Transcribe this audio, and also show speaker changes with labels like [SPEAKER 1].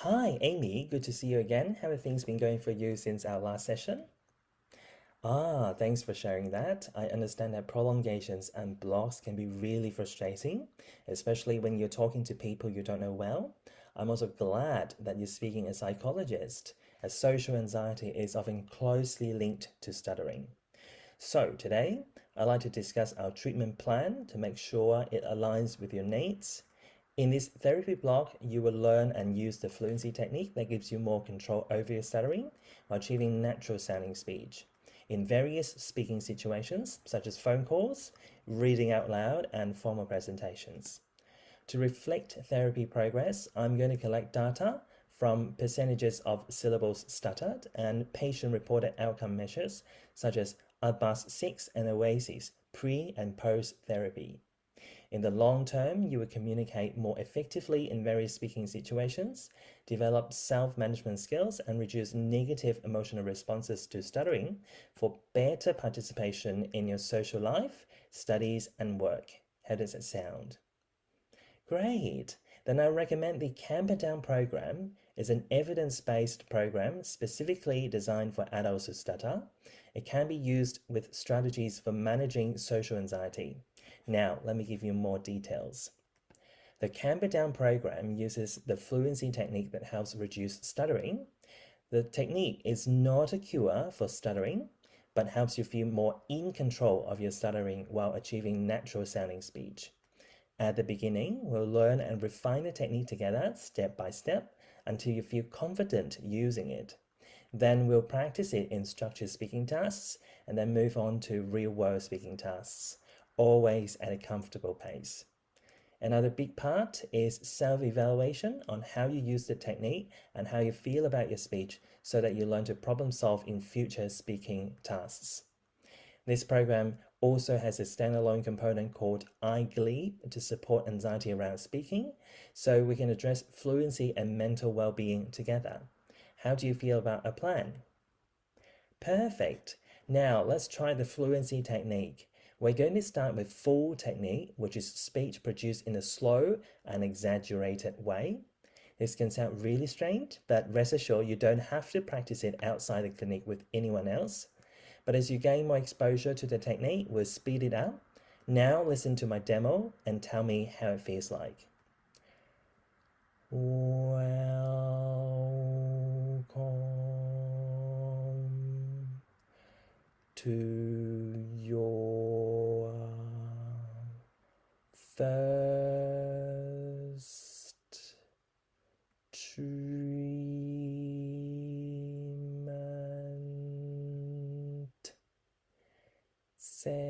[SPEAKER 1] Hi, Amy. Good to see you again. How have things been going for you since our last session? Thanks for sharing that. I understand that prolongations and blocks can be really frustrating, especially when you're talking to people you don't know well. I'm also glad that you're speaking as a psychologist, as social anxiety is often closely linked to stuttering. So, today, I'd like to discuss our treatment plan to make sure it aligns with your needs. In this therapy block, you will learn and use the fluency technique that gives you more control over your stuttering while achieving natural sounding speech. In various speaking situations, such as phone calls, reading out loud, and formal presentations. To reflect therapy progress, I'm going to collect data from percentages of syllables stuttered and patient-reported outcome measures such as ADBAS 6 and OASIS pre and post therapy. In the long term, you will communicate more effectively in various speaking situations, develop self-management skills, and reduce negative emotional responses to stuttering for better participation in your social life, studies, and work. How does it sound? Great. Then I recommend the Camper Down program. Is an evidence-based program specifically designed for adults who stutter. It can be used with strategies for managing social anxiety. Now, let me give you more details. The Camper Down program uses the fluency technique that helps reduce stuttering. The technique is not a cure for stuttering, but helps you feel more in control of your stuttering while achieving natural sounding speech. At the beginning, we'll learn and refine the technique together step by step until you feel confident using it. Then we'll practice it in structured speaking tasks and then move on to real world speaking tasks, always at a comfortable pace. Another big part is self evaluation on how you use the technique and how you feel about your speech so that you learn to problem solve in future speaking tasks. This program also has a standalone component called iGlee to support anxiety around speaking, so we can address fluency and mental well-being together. How do you feel about a plan? Perfect. Now let's try the fluency technique. We're going to start with full technique, which is speech produced in a slow and exaggerated way. This can sound really strange, but rest assured you don't have to practice it outside the clinic with anyone else. But as you gain more exposure to the technique, we'll speed it up. Now listen to my demo and tell me how it feels like. Welcome to your first treatment session.